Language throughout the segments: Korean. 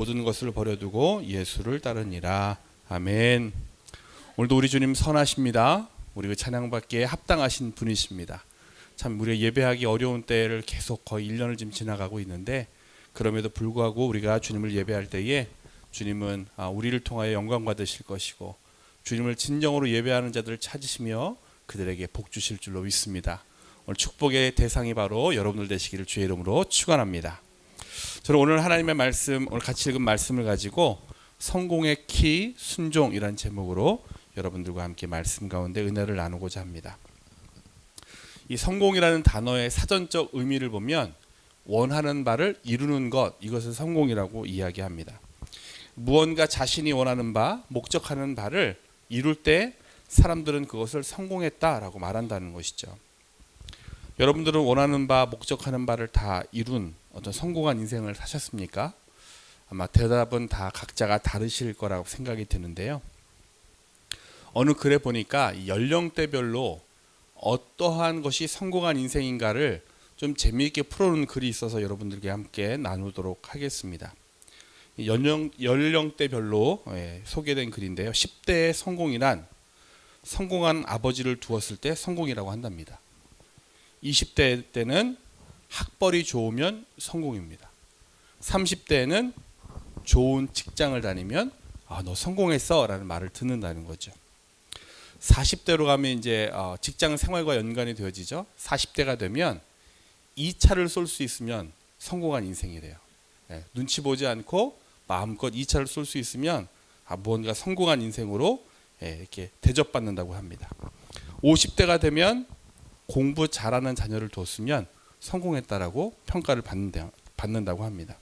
모든 것을 버려두고 예수를 따르니라. 아멘. 오늘도 우리 주님 선하십니다. 우리 그 찬양받기에 합당하신 분이십니다. 참 우리가 예배하기 어려운 때를 계속 거의 1년을 지금 지나가고 있는데, 그럼에도 불구하고 우리가 주님을 예배할 때에 주님은 우리를 통하여 영광 받으실 것이고, 주님을 진정으로 예배하는 자들을 찾으시며 그들에게 복 주실 줄로 믿습니다. 오늘 축복의 대상이 바로 여러분들 되시기를 주의 이름으로 축원합니다. 저는 오늘 하나님의 말씀, 오늘 같이 읽은 말씀을 가지고 성공의 키, 순종이라는 제목으로 여러분들과 함께 말씀 가운데 은혜를 나누고자 합니다. 이 성공이라는 단어의 사전적 의미를 보면 원하는 바를 이루는 것, 이것을 성공이라고 이야기합니다. 무언가 자신이 원하는 바, 목적하는 바를 이룰 때 사람들은 그것을 성공했다라고 말한다는 것이죠. 여러분들은 원하는 바, 목적하는 바를 다 이룬 어떤 성공한 인생을 사셨습니까? 아마 대답은 다 각자가 다르실 거라고 생각이 드는데요. 어느 글에 보니까 연령대별로 어떠한 것이 성공한 인생인가를 좀 재미있게 풀어놓은 글이 있어서 여러분들께 함께 나누도록 하겠습니다. 연령대별로 소개된 글인데요. 10대의 성공이란 성공한 아버지를 두었을 때 성공이라고 한답니다. 20대 때는 학벌이 좋으면 성공입니다. 30대에는 좋은 직장을 다니면 너 성공했어 라는 말을 듣는다는 거죠. 40대로 가면 이제 직장 생활과 연관이 되어지죠. 40대가 되면 2차를 쏠 수 있으면 성공한 인생이래요. 눈치 보지 않고 마음껏 2차를 쏠 수 있으면 무언가 성공한 인생으로 이렇게 대접받는다고 합니다. 50대가 되면 공부 잘하는 자녀를 뒀으면 성공했다라고 평가를 받는다고 합니다.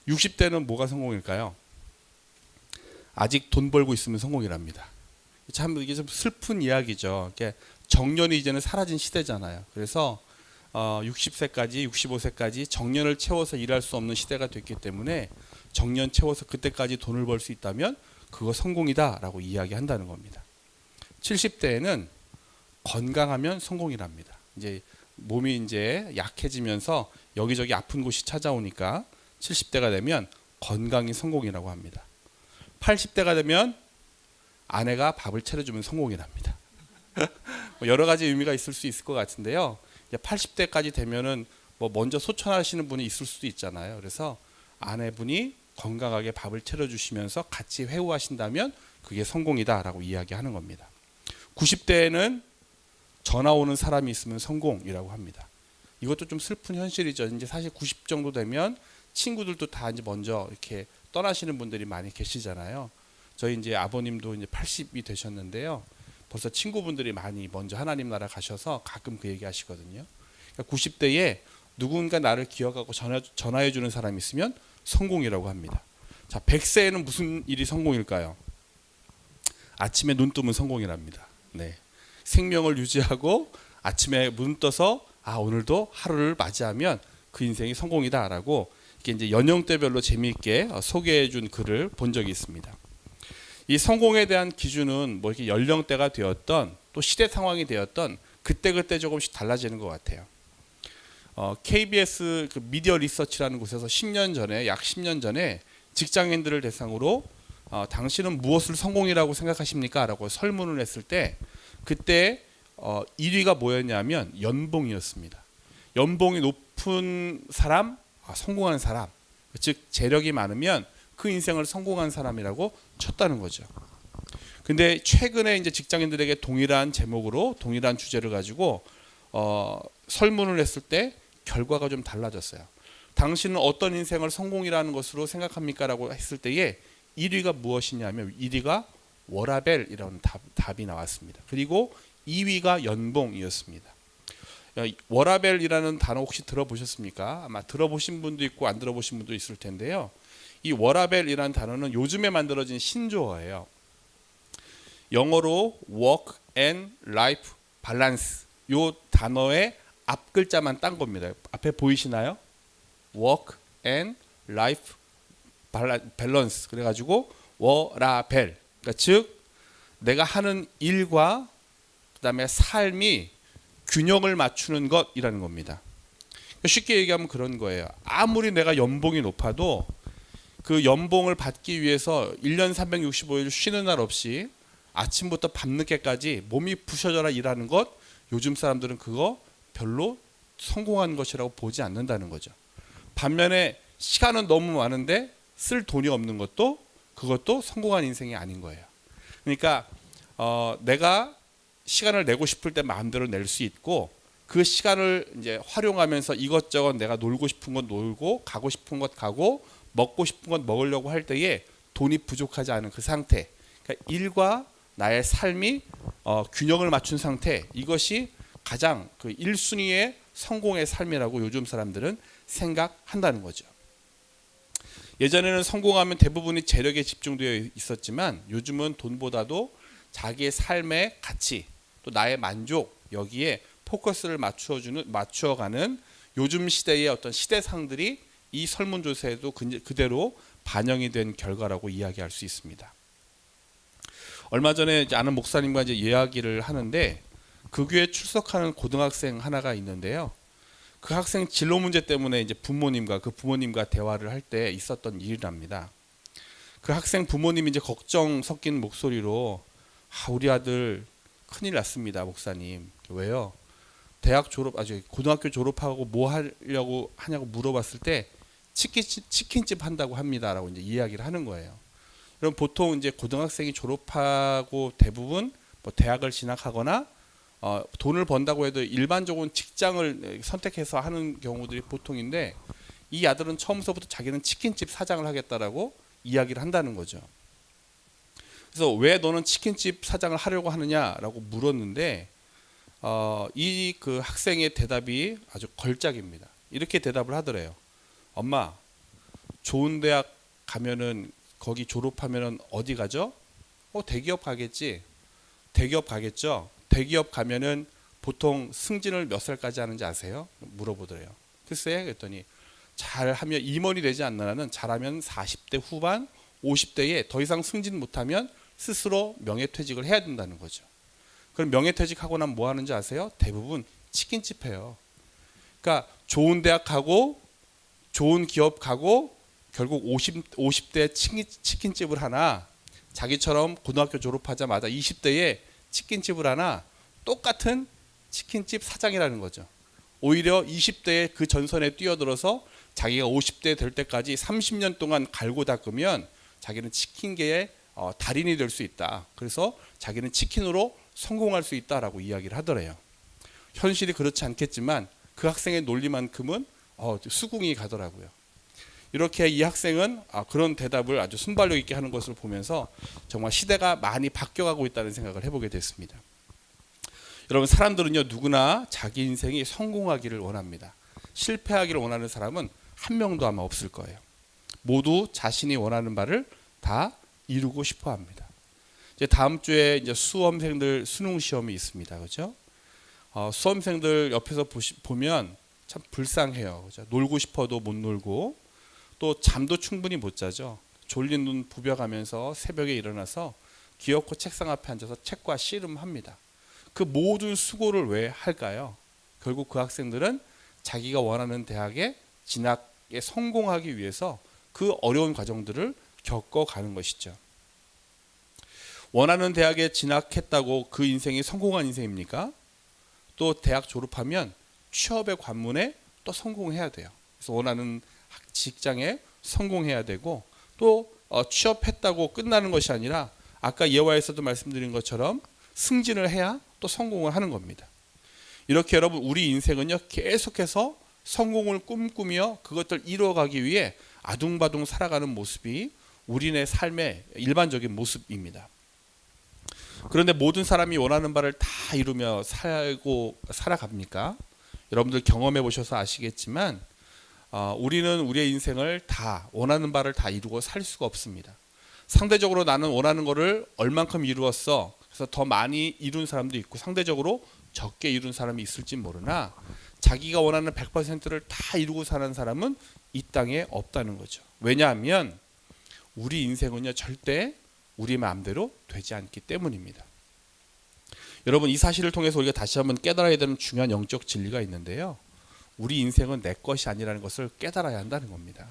60대는 뭐가 성공일까요? 아직 돈 벌고 있으면 성공이랍니다. 참 이게 좀 슬픈 이야기죠. 정년이 이제는 사라진 시대잖아요. 그래서 60세까지 65세까지 정년을 채워서 일할 수 없는 시대가 됐기 때문에 정년 채워서 그때까지 돈을 벌 수 있다면 그거 성공이다라고 이야기한다는 겁니다. 70대에는 건강하면 성공이랍니다. 이제 몸이 이제 약해지면서 여기저기 아픈 곳이 찾아오니까 70대가 되면 건강이 성공이라고 합니다. 80대가 되면 아내가 밥을 차려주면 성공이랍니다. 여러 가지 의미가 있을 수 있을 것 같은데요. 80대까지 되면은 먼저 소천하시는 분이 있을 수도 있잖아요. 그래서 아내분이 건강하게 밥을 차려주시면서 같이 회우하신다면 그게 성공이다라고 이야기하는 겁니다. 90대에는 전화 오는 사람이 있으면 성공이라고 합니다. 이것도 좀 슬픈 현실이죠. 이제 사실 90 정도 되면 친구들도 다 이제 먼저 이렇게 떠나시는 분들이 많이 계시잖아요. 저희 이제 아버님도 이제 80이 되셨는데요. 벌써 친구분들이 많이 먼저 하나님 나라 가셔서 가끔 그 얘기 하시거든요. 그러니까 90대에 누군가 나를 기억하고 전화해 주는 사람이 있으면 성공이라고 합니다. 자, 100세에는 무슨 일이 성공일까요? 아침에 눈 뜨면 성공이랍니다. 네. 생명을 유지하고 아침에 눈 떠서 오늘도 하루를 맞이하면 그 인생이 성공이다라고 이렇게 이제 연령대별로 재미있게 소개해 준 글을 본 적이 있습니다. 이 성공에 대한 기준은 뭐 이렇게 연령대가 되었던 또 시대 상황이 되었던 그때 조금씩 달라지는 것 같아요. KBS 그 미디어 리서치라는 곳에서 약 10년 전에 직장인들을 대상으로 당신은 무엇을 성공이라고 생각하십니까? 라고 설문을 했을 때 그때 1위가 뭐였냐면 연봉이었습니다. 연봉이 높은 사람, 성공한 사람, 즉 재력이 많으면 그 인생을 성공한 사람이라고 쳤다는 거죠. 근데 최근에 이제 직장인들에게 동일한 제목으로 동일한 주제를 가지고 설문을 했을 때 결과가 좀 달라졌어요. 당신은 어떤 인생을 성공이라는 것으로 생각합니까? 라고 했을 때에 1위가 무엇이냐면 1위가 워라밸이라는 답이 나왔습니다. 그리고 2위가 연봉이었습니다. 워라밸이라는 단어 혹시 들어보셨습니까? 아마 들어보신 분도 있고 안 들어보신 분도 있을 텐데요. 이 워라밸이라는 단어는 요즘에 만들어진 신조어예요. 영어로 work and life balance, 이 단어의 앞 글자만 딴 겁니다. 앞에 보이시나요? work and life balance, 그래가지고 워라밸, 그러니까 즉 내가 하는 일과 그다음에 삶이 균형을 맞추는 것이라는 겁니다. 쉽게 얘기하면 그런 거예요. 아무리 내가 연봉이 높아도 그 연봉을 받기 위해서 1년 365일 쉬는 날 없이 아침부터 밤늦게까지 몸이 부셔져라 일하는 것, 요즘 사람들은 그거 별로 성공한 것이라고 보지 않는다는 거죠. 반면에 시간은 너무 많은데 쓸 돈이 없는 것도, 그것도 성공한 인생이 아닌 거예요. 그러니까 내가 시간을 내고 싶을 때 마음대로 낼 수 있고, 그 시간을 이제 활용하면서 이것저것 내가 놀고 싶은 것 놀고, 가고 싶은 것 가고, 먹고 싶은 것 먹으려고 할 때에 돈이 부족하지 않은 그 상태, 그러니까 일과 나의 삶이 균형을 맞춘 상태, 이것이 가장 그 1순위의 성공의 삶이라고 요즘 사람들은 생각한다는 거죠. 예전에는 성공하면 대부분이 재력에 집중되어 있었지만, 요즘은 돈보다도 자기의 삶의 가치, 또 나의 만족, 여기에 포커스를 맞추어가는 요즘 시대의 어떤 시대상들이 이 설문조사에도 그대로 반영이 된 결과라고 이야기할 수 있습니다. 얼마 전에 아는 목사님과 이제 이야기를 하는데, 그 교회에 출석하는 고등학생 하나가 있는데요. 그 학생 진로 문제 때문에 이제 부모님과 대화를 할 때 있었던 일이랍니다. 그 학생 부모님이 이제 걱정 섞인 목소리로, 우리 아들 큰일 났습니다, 목사님. 왜요? 고등학교 졸업하고 뭐 하려고 하냐고 물어봤을 때 치킨집 한다고 합니다라고 이제 이야기를 하는 거예요. 그럼 보통 이제 고등학생이 졸업하고 대부분 뭐 대학을 진학하거나 돈을 번다고 해도 일반적으로는 직장을 선택해서 하는 경우들이 보통인데, 이 아들은 처음서부터 자기는 치킨집 사장을 하겠다라고 이야기를 한다는 거죠. 그래서 왜 너는 치킨집 사장을 하려고 하느냐라고 물었는데, 이 그 학생의 대답이 아주 걸작입니다. 이렇게 대답을 하더래요. 엄마, 좋은 대학 가면은, 거기 졸업하면은 어디 가죠? 대기업 가겠지. 대기업 가겠죠. 대기업 가면은 보통 승진을 몇 살까지 하는지 아세요? 물어보더래요. 글쎄, 그랬더니 잘하면 임원이 되지 않는 한은 잘하면 40대 후반, 50대에 더 이상 승진 못하면 스스로 명예퇴직을 해야 된다는 거죠. 그럼 명예퇴직하고 나면 뭐 하는지 아세요? 대부분 치킨집 해요. 그러니까 좋은 대학 가고 좋은 기업 가고 결국 50대 치킨집을 하나, 자기처럼 고등학교 졸업하자마자 20대에 치킨집을 하나, 똑같은 치킨집 사장이라는 거죠. 오히려 20대에 그 전선에 뛰어들어서 자기가 50대 될 때까지 30년 동안 갈고 닦으면 자기는 치킨계의 달인이 될 수 있다. 그래서 자기는 치킨으로 성공할 수 있다라고 이야기를 하더래요. 현실이 그렇지 않겠지만 그 학생의 논리만큼은 수긍이 가더라고요. 이렇게 이 학생은 그런 대답을 아주 순발력 있게 하는 것을 보면서 정말 시대가 많이 바뀌어가고 있다는 생각을 해보게 됐습니다. 여러분, 사람들은요, 누구나 자기 인생이 성공하기를 원합니다. 실패하기를 원하는 사람은 한 명도 아마 없을 거예요. 모두 자신이 원하는 바를 다 이루고 싶어 합니다. 이제 다음 주에 이제 수험생들 수능 시험이 있습니다. 그렇죠? 수험생들 옆에서 보면 참 불쌍해요. 그렇죠? 놀고 싶어도 못 놀고, 또 잠도 충분히 못 자죠. 졸린 눈 부벼가면서 새벽에 일어나서 기어코 책상 앞에 앉아서 책과 씨름합니다. 그 모든 수고를 왜 할까요? 결국 그 학생들은 자기가 원하는 대학에 진학에 성공하기 위해서 그 어려운 과정들을 겪어가는 것이죠. 원하는 대학에 진학했다고 그 인생이 성공한 인생입니까? 또 대학 졸업하면 취업의 관문에 또 성공해야 돼요. 그래서 원하는 직장에 성공해야 되고, 또 취업했다고 끝나는 것이 아니라 아까 예화에서도 말씀드린 것처럼 승진을 해야 또 성공을 하는 겁니다. 이렇게 여러분, 우리 인생은요, 계속해서 성공을 꿈꾸며 그것들 이루어가기 위해 아둥바둥 살아가는 모습이 우리네 삶의 일반적인 모습입니다. 그런데 모든 사람이 원하는 바를 다 이루며 살아갑니까? 여러분들 경험해 보셔서 아시겠지만 우리는 우리의 인생을 다 원하는 바를 다 이루고 살 수가 없습니다. 상대적으로 나는 원하는 거를 얼만큼 이루었어, 그래서 더 많이 이룬 사람도 있고 상대적으로 적게 이룬 사람이 있을지 모르나, 자기가 원하는 100%를 다 이루고 사는 사람은 이 땅에 없다는 거죠. 왜냐하면 우리 인생은요, 절대 우리 마음대로 되지 않기 때문입니다. 여러분, 이 사실을 통해서 우리가 다시 한번 깨달아야 되는 중요한 영적 진리가 있는데요, 우리 인생은 내 것이 아니라는 것을 깨달아야 한다는 겁니다.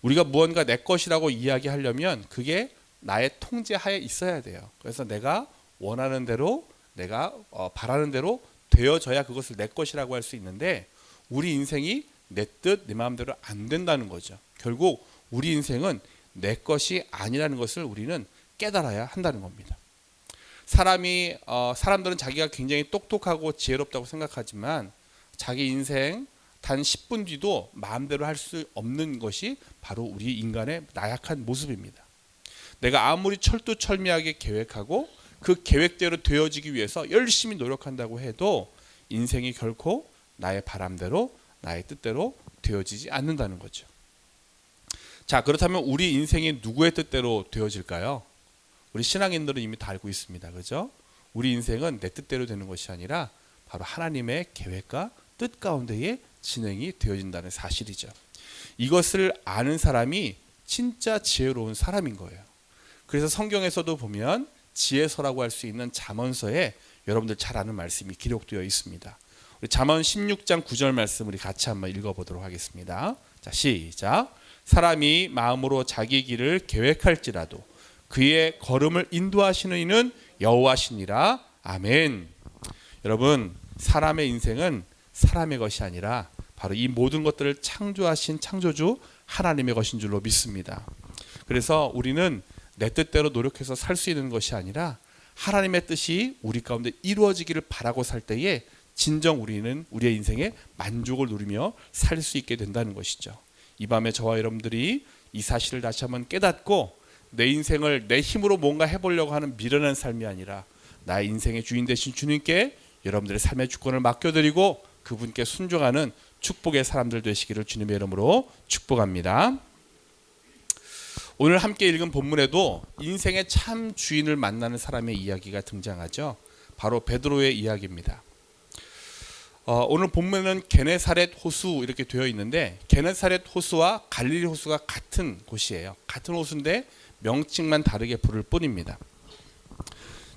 우리가 무언가 내 것이라고 이야기하려면 그게 나의 통제하에 있어야 돼요. 그래서 내가 원하는 대로, 내가 바라는 대로 되어져야 그것을 내 것이라고 할 수 있는데, 우리 인생이 내 뜻, 내 마음대로 안 된다는 거죠. 결국 우리 인생은 내 것이 아니라는 것을 우리는 깨달아야 한다는 겁니다. 사람들은 자기가 굉장히 똑똑하고 지혜롭다고 생각하지만 자기 인생 단 10분 뒤도 마음대로 할 수 없는 것이 바로 우리 인간의 나약한 모습입니다. 내가 아무리 철두철미하게 계획하고 그 계획대로 되어지기 위해서 열심히 노력한다고 해도 인생이 결코 나의 바람대로, 나의 뜻대로 되어지지 않는다는 거죠. 자, 그렇다면 우리 인생이 누구의 뜻대로 되어질까요? 우리 신앙인들은 이미 다 알고 있습니다. 그죠? 우리 인생은 내 뜻대로 되는 것이 아니라 바로 하나님의 계획과 뜻 가운데에 진행이 되어진다는 사실이죠. 이것을 아는 사람이 진짜 지혜로운 사람인 거예요. 그래서 성경에서도 보면 지혜서라고 할 수 있는 잠언서에 여러분들 잘 아는 말씀이 기록되어 있습니다. 우리 잠언 16장 9절 말씀 우리 같이 한번 읽어보도록 하겠습니다. 자, 시작. 사람이 마음으로 자기 길을 계획할지라도 그의 걸음을 인도하시는 이는 여호와시니라. 아멘. 여러분, 사람의 인생은 사람의 것이 아니라 바로 이 모든 것들을 창조하신 창조주 하나님의 것인 줄로 믿습니다. 그래서 우리는 내 뜻대로 노력해서 살 수 있는 것이 아니라 하나님의 뜻이 우리 가운데 이루어지기를 바라고 살 때에 진정 우리는 우리의 인생에 만족을 누리며 살 수 있게 된다는 것이죠. 이 밤에 저와 여러분들이 이 사실을 다시 한번 깨닫고 내 인생을 내 힘으로 뭔가 해보려고 하는 미련한 삶이 아니라 나의 인생의 주인 되신 주님께 여러분들의 삶의 주권을 맡겨드리고 그분께 순종하는 축복의 사람들 되시기를 주님의 이름으로 축복합니다. 오늘 함께 읽은 본문에도 인생의 참 주인을 만나는 사람의 이야기가 등장하죠. 바로 베드로의 이야기입니다. 오늘 본문에는 게네사렛 호수 이렇게 되어 있는데, 게네사렛 호수와 갈릴리 호수가 같은 곳이에요. 같은 호수인데 명칭만 다르게 부를 뿐입니다.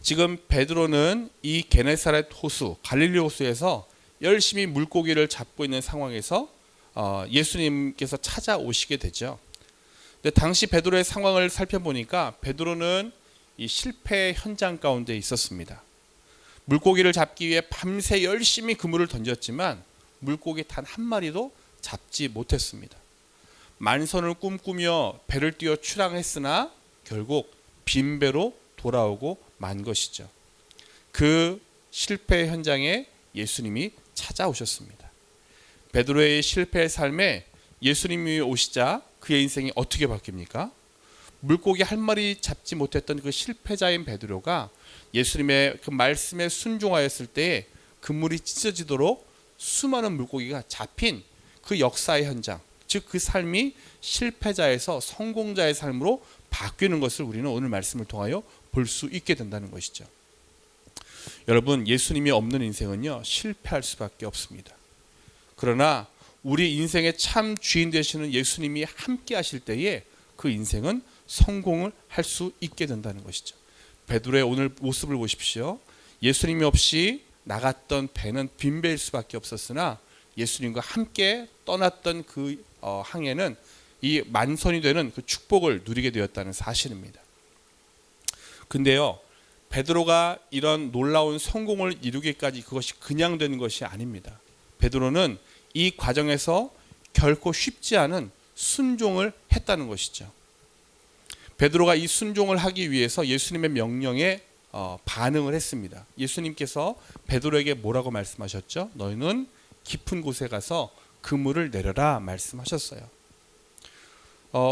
지금 베드로는 이 게네사렛 호수, 갈릴리 호수에서 열심히 물고기를 잡고 있는 상황에서 예수님께서 찾아오시게 되죠. 근데 당시 베드로의 상황을 살펴보니까 베드로는 이 실패 현장 가운데 있었습니다. 물고기를 잡기 위해 밤새 열심히 그물을 던졌지만 물고기 단 한 마리도 잡지 못했습니다. 만선을 꿈꾸며 배를 띄워 출항했으나 결국 빈배로 돌아오고 만 것이죠. 그 실패 현장에 예수님이 찾아오셨습니다. 베드로의 실패의 삶에 예수님이 오시자 그의 인생이 어떻게 바뀝니까? 물고기 한 마리 잡지 못했던 그 실패자인 베드로가 예수님의 그 말씀에 순종하였을 때 그물이 찢어지도록 수많은 물고기가 잡힌 그 역사의 현장, 즉 그 삶이 실패자에서 성공자의 삶으로 바뀌는 것을 우리는 오늘 말씀을 통하여 볼 수 있게 된다는 것이죠. 여러분, 예수님이 없는 인생은요 실패할 수밖에 없습니다. 그러나 우리 인생의 참 주인 되시는 예수님이 함께 하실 때에 그 인생은 성공을 할 수 있게 된다는 것이죠. 베드로의 오늘 모습을 보십시오. 예수님이 없이 나갔던 배는 빈배일 수밖에 없었으나 예수님과 함께 떠났던 그 항해는 이 만선이 되는 그 축복을 누리게 되었다는 사실입니다. 근데요, 베드로가 이런 놀라운 성공을 이루기까지 그것이 그냥 되는 것이 아닙니다. 베드로는 이 과정에서 결코 쉽지 않은 순종을 했다는 것이죠. 베드로가 이 순종을 하기 위해서 예수님의 명령에 반응을 했습니다. 예수님께서 베드로에게 뭐라고 말씀하셨죠? 너희는 깊은 곳에 가서 그물을 내려라 말씀하셨어요.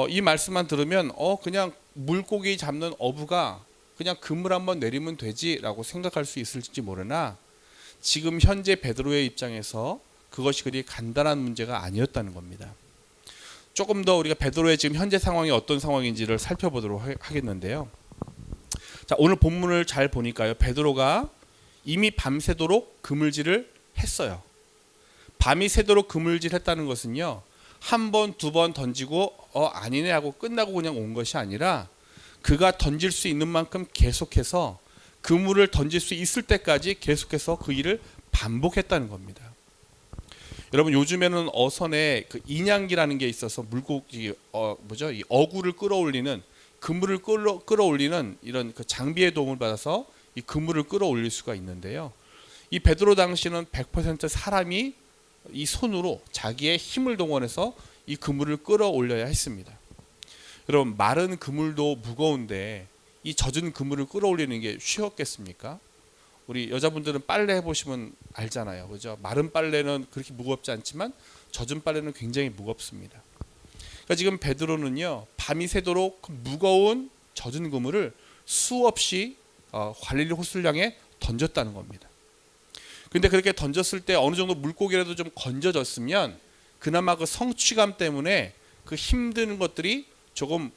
이 말씀만 들으면 그냥 물고기 잡는 어부가 그냥 그물 한번 내리면 되지라고 생각할 수 있을지 모르나 지금 현재 베드로의 입장에서 그것이 그리 간단한 문제가 아니었다는 겁니다. 조금 더 우리가 베드로의 지금 현재 상황이 어떤 상황인지를 살펴보도록 하겠는데요. 자, 오늘 본문을 잘 보니까요, 베드로가 이미 밤새도록 그물질을 했어요. 밤이 새도록 그물질했다는 것은요, 한 번, 두 번 던지고 아니네 하고 끝나고 그냥 온 것이 아니라 그가 던질 수 있는 만큼 계속해서 그물을 던질 수 있을 때까지 계속해서 그 일을 반복했다는 겁니다. 여러분 요즘에는 어선에 그 인양기라는 게 있어서 물고기 이 어구를 끌어올리는 그물을 끌어올리는 이런 그 장비의 도움을 받아서 이 그물을 끌어올릴 수가 있는데요. 이 베드로 당시는 100% 사람이 이 손으로 자기의 힘을 동원해서 이 그물을 끌어올려야 했습니다. 여러분 마른 그물도 무거운데 이 젖은 그물을 끌어올리는 게 쉬웠겠습니까? 우리 여자분들은 빨래 해보시면 알잖아요, 그죠? 마른 빨래는 그렇게 무겁지 않지만 젖은 빨래는 굉장히 무겁습니다. 그러니까 지금 베드로는요 밤이 새도록 그 무거운 젖은 그물을 수없이 갈릴리 호수를 향해 던졌다는 겁니다. 근데 그렇게 던졌을 때 어느 정도 물고기라도 좀 건져졌으면 그나마 그 성취감 때문에 그 힘든 것들이 조금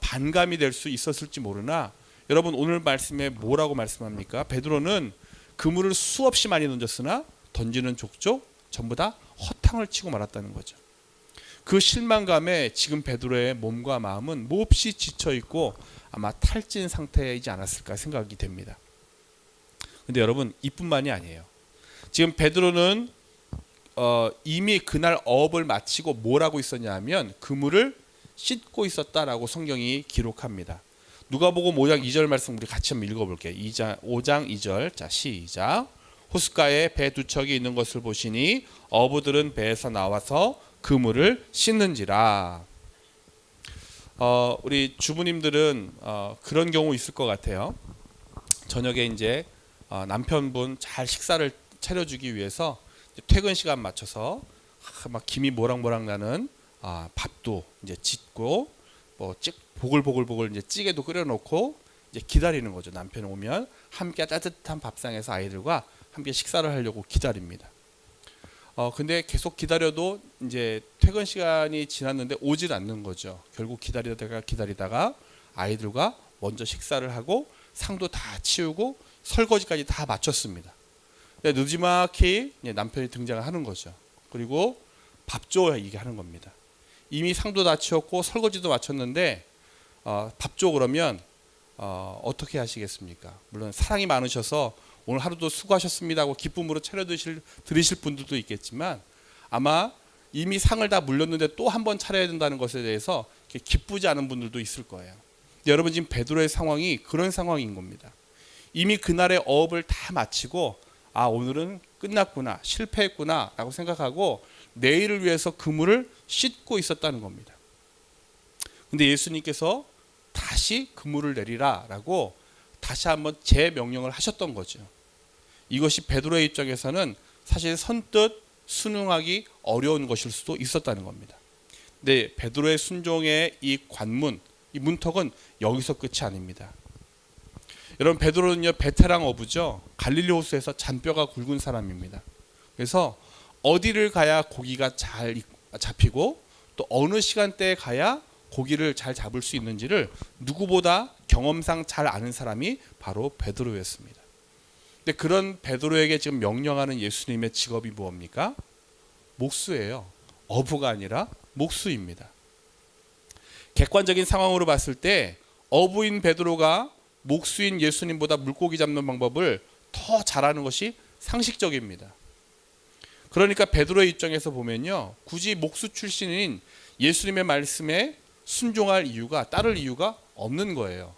반감이 될 수 있었을지 모르나, 여러분 오늘 말씀에 뭐라고 말씀합니까? 베드로는 그물을 수없이 많이 던졌으나 던지는 족족 전부 다 허탕을 치고 말았다는 거죠. 그 실망감에 지금 베드로의 몸과 마음은 몹시 지쳐있고 아마 탈진 상태이지 않았을까 생각이 됩니다. 근데 여러분 이뿐만이 아니에요. 지금 베드로는 이미 그날 어업을 마치고 뭘 하고 있었냐 하면 그물을 씻고 있었다라고 성경이 기록합니다. 누가복음 5장 2절 말씀 우리 같이 한번 읽어볼게요. 5장 2절. 자, 시작. 호숫가에 배 두 척이 있는 것을 보시니 어부들은 배에서 나와서 그물을 씻는지라. 우리 주부님들은 그런 경우 있을 것 같아요. 저녁에 이제 남편분 잘 식사를 차려주기 위해서 퇴근 시간 맞춰서 막 김이 모락모락 나는 밥도 이제 짓고 보글보글 이제 찌개도 끓여놓고 이제 기다리는 거죠. 남편이 오면 함께 따뜻한 밥상에서 아이들과 함께 식사를 하려고 기다립니다. 근데 계속 기다려도 이제 퇴근 시간이 지났는데 오질 않는 거죠. 결국 기다리다가 아이들과 먼저 식사를 하고 상도 다 치우고 설거지까지 다 마쳤습니다. 근데 늦지막히 남편이 등장을 하는 거죠. 그리고 밥 줘 얘기하는 겁니다. 이미 상도 다 치웠고 설거지도 마쳤는데 밥 줘 그러면 어떻게 하시겠습니까? 물론 사랑이 많으셔서 오늘 하루도 수고하셨습니다 하고 기쁨으로 드리실 분들도 있겠지만 아마 이미 상을 다 물렸는데 또 한 번 차려야 된다는 것에 대해서 기쁘지 않은 분들도 있을 거예요. 여러분 지금 베드로의 상황이 그런 상황인 겁니다. 이미 그날의 어업을 다 마치고 오늘은 끝났구나, 실패했구나 라고 생각하고 내일을 위해서 그물을 씻고 있었다는 겁니다. 근데 예수님께서 다시 그물을 내리라 라고 다시 한번 재명령을 하셨던 거죠. 이것이 베드로의 입장에서는 사실 선뜻 순응하기 어려운 것일 수도 있었다는 겁니다. 근데 베드로의 순종의 이 관문, 이 문턱은 여기서 끝이 아닙니다. 여러분 베드로는요 베테랑 어부죠. 갈릴리 호수에서 잔뼈가 굵은 사람입니다. 그래서 어디를 가야 고기가 잘 잡히고 또 어느 시간대에 가야 고기를 잘 잡을 수 있는지를 누구보다 경험상 잘 아는 사람이 바로 베드로였습니다. 근데 그런 베드로에게 지금 명령하는 예수님의 직업이 무엇입니까? 목수예요. 어부가 아니라 목수입니다. 객관적인 상황으로 봤을 때 어부인 베드로가 목수인 예수님보다 물고기 잡는 방법을 더 잘하는 것이 상식적입니다. 그러니까 베드로의 입장에서 보면요, 굳이 목수 출신인 예수님의 말씀에 순종할 이유가, 따를 이유가 없는 거예요.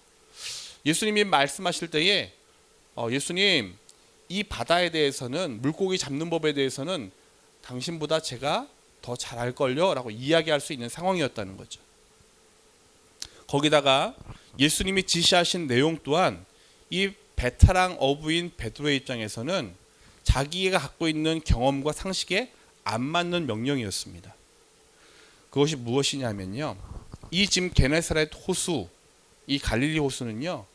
예수님이 말씀하실 때에 예수님, 이 바다에 대해서는, 물고기 잡는 법에 대해서는 당신보다 제가 더 잘할걸요 라고 이야기할 수 있는 상황이었다는 거죠. 거기다가 예수님이 지시하신 내용 또한 이 베테랑 어부인 베드로의 입장에서는 자기가 갖고 있는 경험과 상식에 안 맞는 명령이었습니다. 그것이 무엇이냐면요, 이 지금 게네사렛 호수, 이 갈릴리 호수는요,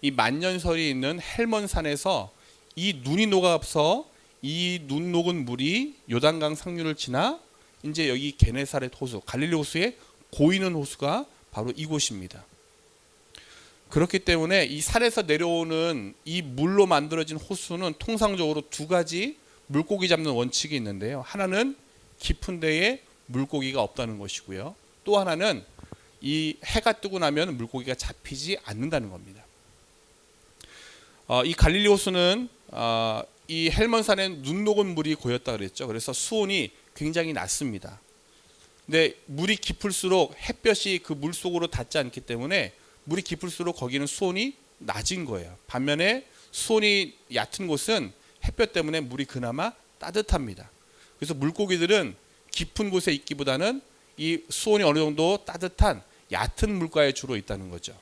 이 만년설이 있는 헬몬산에서 이 눈이 녹아서 이 눈 녹은 물이 요단강 상류를 지나 이제 여기 게네사렛 호수, 갈릴리 호수에 고이는 호수가 바로 이곳입니다. 그렇기 때문에 이 산에서 내려오는 이 물로 만들어진 호수는 통상적으로 두 가지 물고기 잡는 원칙이 있는데요. 하나는 깊은 데에 물고기가 없다는 것이고요. 또 하나는 이 해가 뜨고 나면 물고기가 잡히지 않는다는 겁니다. 이 갈릴리 호수는 이 헬몬산에 눈 녹은 물이 고였다 그랬죠. 그래서 수온이 굉장히 낮습니다. 근데 물이 깊을수록 햇볕이 그 물 속으로 닿지 않기 때문에 물이 깊을수록 거기는 수온이 낮은 거예요. 반면에 수온이 얕은 곳은 햇볕 때문에 물이 그나마 따뜻합니다. 그래서 물고기들은 깊은 곳에 있기보다는 이 수온이 어느 정도 따뜻한 얕은 물가에 주로 있다는 거죠.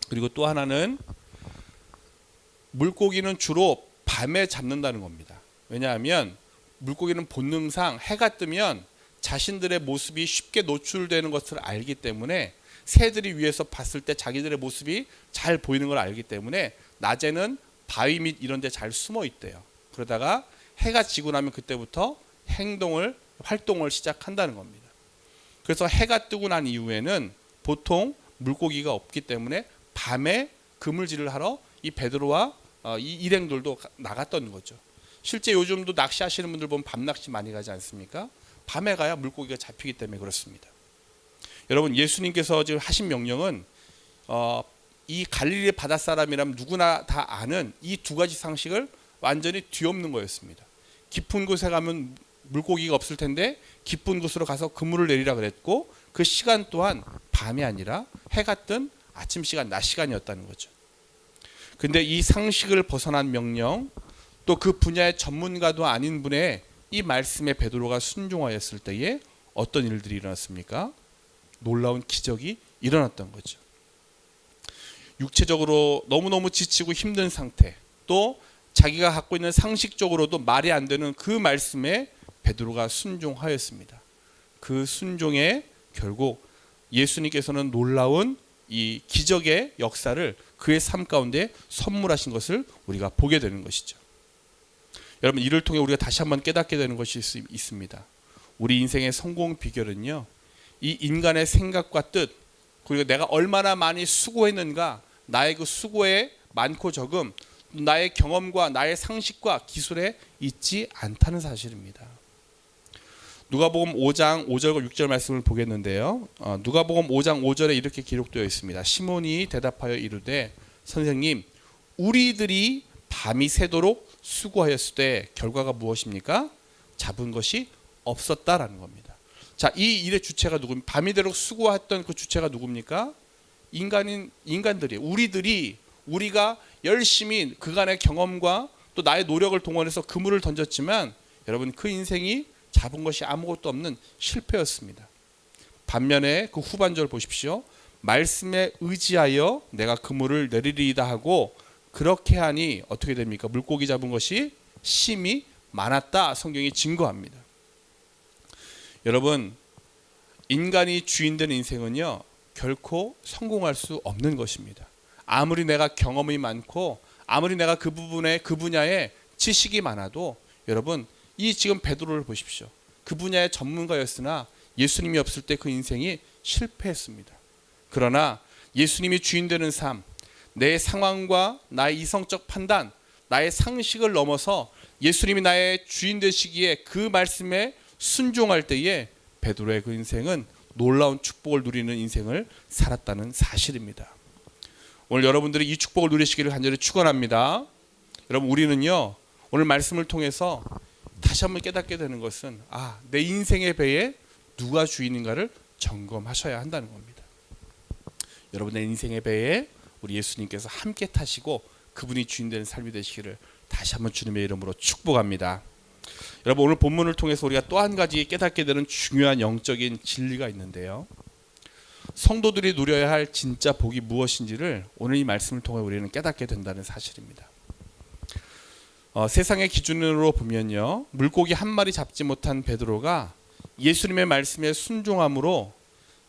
그리고 또 하나는 물고기는 주로 밤에 잡는다는 겁니다. 왜냐하면 물고기는 본능상 해가 뜨면 자신들의 모습이 쉽게 노출되는 것을 알기 때문에 새들이 위에서 봤을 때 자기들의 모습이 잘 보이는 걸 알기 때문에 낮에는 바위 밑 이런 데 잘 숨어 있대요. 그러다가 해가 지고 나면 그때부터 활동을 시작한다는 겁니다. 그래서 해가 뜨고 난 이후에는 보통 물고기가 없기 때문에 밤에 그물질을 하러 이 베드로와 이 일행들도 나갔던 거죠. 실제 요즘도 낚시하시는 분들 보면 밤낚시 많이 가지 않습니까? 밤에 가야 물고기가 잡히기 때문에 그렇습니다. 여러분, 예수님께서 지금 하신 명령은 이 갈릴리 바닷사람이라면 누구나 다 아는 이 두 가지 상식을 완전히 뒤엎는 거였습니다. 깊은 곳에 가면 물고기가 없을 텐데 깊은 곳으로 가서 그물을 내리라 그랬고, 그 시간 또한 밤이 아니라 해가 뜬 아침 시간, 낮 시간이었다는 거죠. 근데 이 상식을 벗어난 명령, 또 그 분야의 전문가도 아닌 분의 이 말씀에 베드로가 순종하였을 때에 어떤 일들이 일어났습니까? 놀라운 기적이 일어났던 거죠. 육체적으로 너무너무 지치고 힘든 상태, 또 자기가 갖고 있는 상식적으로도 말이 안 되는 그 말씀에 베드로가 순종하였습니다. 그 순종에 결국 예수님께서는 놀라운 이 기적의 역사를 그의 삶 가운데 선물하신 것을 우리가 보게 되는 것이죠. 여러분, 이를 통해 우리가 다시 한번 깨닫게 되는 것이 있습니다. 우리 인생의 성공 비결은요, 이 인간의 생각과 뜻, 그리고 내가 얼마나 많이 수고했는가, 나의 그 수고의 많고 적음, 나의 경험과 나의 상식과 기술에 있지 않다는 사실입니다. 누가복음 5장 5절과 6절 말씀을 보겠는데요. 누가복음 5장 5절에 이렇게 기록되어 있습니다. 시몬이 대답하여 이르되 선생님, 우리들이 밤이 새도록 수고하였을 때 결과가 무엇입니까? 잡은 것이 없었다라는 겁니다. 자, 이 일의 주체가 누굽니까? 밤이 되도록 수고했던 그 주체가 누굽니까? 인간들이에요. 우리가 열심히 그간의 경험과 또 나의 노력을 동원해서 그물을 던졌지만 여러분, 그 인생이 잡은 것이 아무것도 없는 실패였습니다. 반면에 그 후반절 보십시오. 말씀에 의지하여 내가 그물을 내리리이다 하고 그렇게 하니 어떻게 됩니까? 물고기 잡은 것이 심히 많았다. 성경이 증거합니다. 여러분, 인간이 주인된 인생은요, 결코 성공할 수 없는 것입니다. 아무리 내가 경험이 많고 아무리 내가 그 분야에 지식이 많아도 여러분, 이 지금 베드로를 보십시오. 그 분야의 전문가였으나 예수님이 없을 때 그 인생이 실패했습니다. 그러나 예수님이 주인 되는 삶, 내 상황과 나의 이성적 판단, 나의 상식을 넘어서 예수님이 나의 주인 되시기에 그 말씀에 순종할 때에 베드로의 그 인생은 놀라운 축복을 누리는 인생을 살았다는 사실입니다. 오늘 여러분들이 이 축복을 누리시기를 간절히 축원합니다. 여러분, 우리는요, 오늘 말씀을 통해서 다시 한번 깨닫게 되는 것은 내 인생의 배에 누가 주인인가를 점검하셔야 한다는 겁니다. 여러분의 인생의 배에 우리 예수님께서 함께 타시고 그분이 주인 되는 삶이 되시기를 다시 한번 주님의 이름으로 축복합니다. 여러분, 오늘 본문을 통해서 우리가 또 한 가지 깨닫게 되는 중요한 영적인 진리가 있는데요. 성도들이 누려야 할 진짜 복이 무엇인지를 오늘 이 말씀을 통해 우리는 깨닫게 된다는 사실입니다. 세상의 기준으로 보면요, 물고기 한 마리 잡지 못한 베드로가 예수님의 말씀에 순종함으로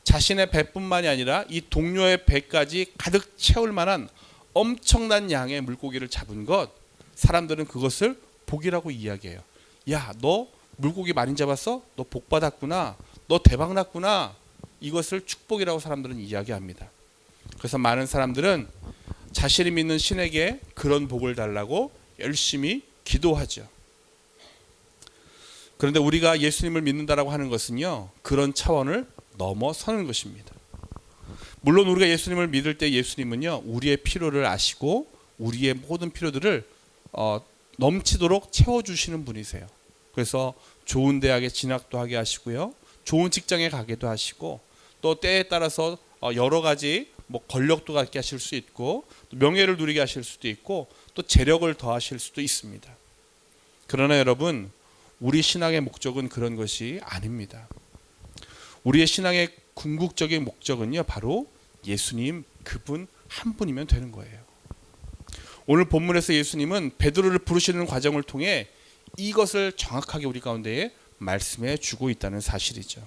자신의 배뿐만이 아니라 이 동료의 배까지 가득 채울 만한 엄청난 양의 물고기를 잡은 것, 사람들은 그것을 복이라고 이야기해요. 야, 너 물고기 많이 잡았어? 너 복 받았구나. 너 대박 났구나. 이것을 축복이라고 사람들은 이야기합니다. 그래서 많은 사람들은 자신이 믿는 신에게 그런 복을 달라고 열심히 기도하죠. 그런데 우리가 예수님을 믿는다라고 하는 것은요, 그런 차원을 넘어서는 것입니다. 물론 우리가 예수님을 믿을 때 예수님은요, 우리의 필요를 아시고 우리의 모든 필요들을 넘치도록 채워주시는 분이세요. 그래서 좋은 대학에 진학도 하게 하시고요. 좋은 직장에 가게도 하시고 또 때에 따라서 여러 가지 뭐 권력도 갖게 하실 수 있고 또 명예를 누리게 하실 수도 있고 또 재력을 더하실 수도 있습니다. 그러나 여러분, 우리 신앙의 목적은 그런 것이 아닙니다. 우리의 신앙의 궁극적인 목적은요, 바로 예수님 그분 한 분이면 되는 거예요. 오늘 본문에서 예수님은 베드로를 부르시는 과정을 통해 이것을 정확하게 우리 가운데에 말씀해 주고 있다는 사실이죠.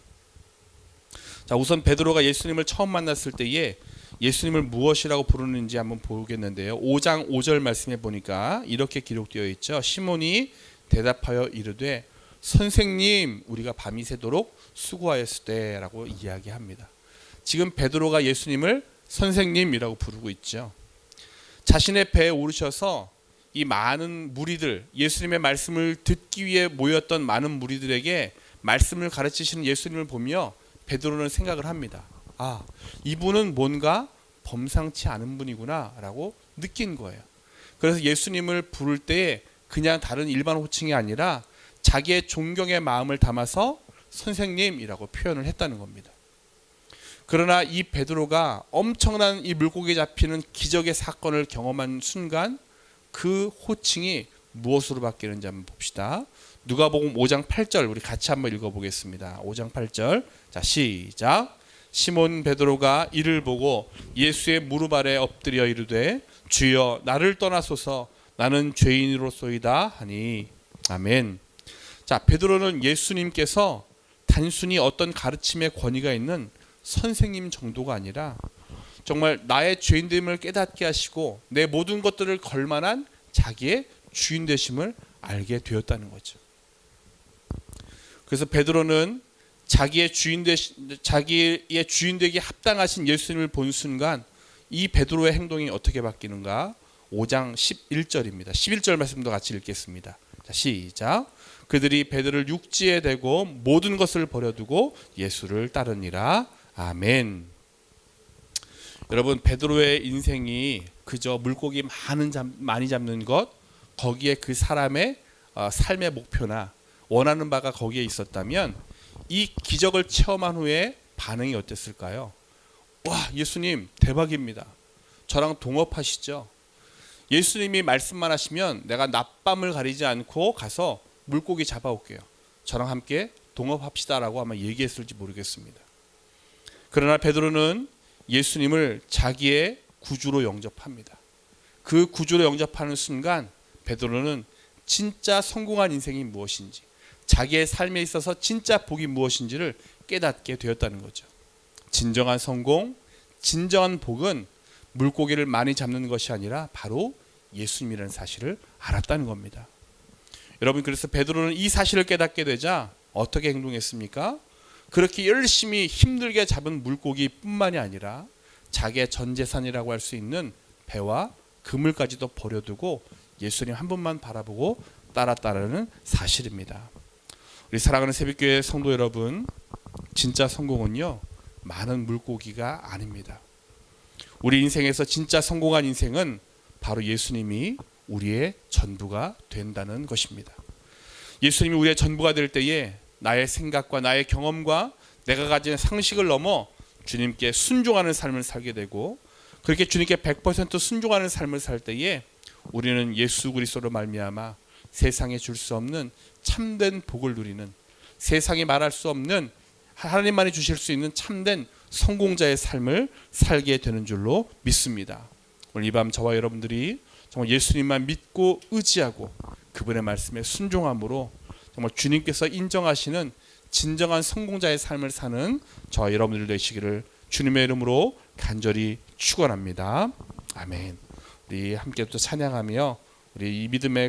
자, 우선 베드로가 예수님을 처음 만났을 때에 예수님을 무엇이라고 부르는지 한번 보겠는데요. 5장 5절 말씀에 보니까 이렇게 기록되어 있죠. 시몬이 대답하여 이르되 선생님, 우리가 밤이 새도록 수고하였을 때라고 이야기합니다. 지금 베드로가 예수님을 선생님이라고 부르고 있죠. 자신의 배에 오르셔서 이 많은 무리들, 예수님의 말씀을 듣기 위해 모였던 많은 무리들에게 말씀을 가르치시는 예수님을 보며 베드로는 생각을 합니다. 아, 이분은 뭔가 범상치 않은 분이구나 라고 느낀 거예요. 그래서 예수님을 부를 때 그냥 다른 일반 호칭이 아니라 자기의 존경의 마음을 담아서 선생님이라고 표현을 했다는 겁니다. 그러나 이 베드로가 엄청난 이 물고기에 잡히는 기적의 사건을 경험한 순간 그 호칭이 무엇으로 바뀌는지 한번 봅시다. 누가복음 5장 8절 우리 같이 한번 읽어보겠습니다. 5장 8절. 자, 시작. 시몬 베드로가 이를 보고 예수의 무릎 아래 엎드려 이르되 주여 나를 떠나소서 나는 죄인으로소이다 하니. 아멘. 자, 베드로는 예수님께서 단순히 어떤 가르침의 권위가 있는 선생님 정도가 아니라 정말 나의 죄인됨을 깨닫게 하시고 내 모든 것들을 걸만한 자기의 주인 되심을 알게 되었다는 거죠. 그래서 베드로는 자기의 주인 되기 합당하신 예수님을 본 순간 이 베드로의 행동이 어떻게 바뀌는가? 5장 11절입니다. 11절 말씀도 같이 읽겠습니다. 자, 시작. 그들이 베드로를 육지에 대고 모든 것을 버려두고 예수를 따르니라. 아멘. 여러분, 베드로의 인생이 그저 물고기 많이 잡는 것, 거기에 그 사람의 삶의 목표나 원하는 바가 거기에 있었다면 이 기적을 체험한 후에 반응이 어땠을까요? 와, 예수님 대박입니다. 저랑 동업하시죠. 예수님이 말씀만 하시면 내가 낮밤을 가리지 않고 가서 물고기 잡아올게요. 저랑 함께 동업합시다라고 아마 얘기했을지 모르겠습니다. 그러나 베드로는 예수님을 자기의 구주로 영접합니다. 그 구주로 영접하는 순간 베드로는 진짜 성공한 인생이 무엇인지, 자기의 삶에 있어서 진짜 복이 무엇인지를 깨닫게 되었다는 거죠. 진정한 성공, 진정한 복은 물고기를 많이 잡는 것이 아니라 바로 예수님이라는 사실을 알았다는 겁니다. 여러분, 그래서 베드로는 이 사실을 깨닫게 되자 어떻게 행동했습니까? 그렇게 열심히 힘들게 잡은 물고기뿐만이 아니라 자기의 전 재산이라고 할 수 있는 배와 그물까지도 버려두고 예수님 한 분만 바라보고 따랐다는 사실입니다. 우리 사랑하는 새벽교회 성도 여러분, 진짜 성공은요, 많은 물고기가 아닙니다. 우리 인생에서 진짜 성공한 인생은 바로 예수님이 우리의 전부가 된다는 것입니다. 예수님이 우리의 전부가 될 때에 나의 생각과 나의 경험과 내가 가진 상식을 넘어 주님께 순종하는 삶을 살게 되고, 그렇게 주님께 100% 순종하는 삶을 살 때에 우리는 예수 그리스도로 말미암아 세상에 줄 수 없는 참된 복을 누리는, 세상이 말할 수 없는, 하나님만이 주실 수 있는 참된 성공자의 삶을 살게 되는 줄로 믿습니다. 오늘 이 밤 저와 여러분들이 정말 예수님만 믿고 의지하고 그분의 말씀에 순종함으로 정말 주님께서 인정하시는 진정한 성공자의 삶을 사는 저와 여러분들 되시기를 주님의 이름으로 간절히 축원합니다. 아멘. 우리 함께 또 찬양하며 우리 이 믿음의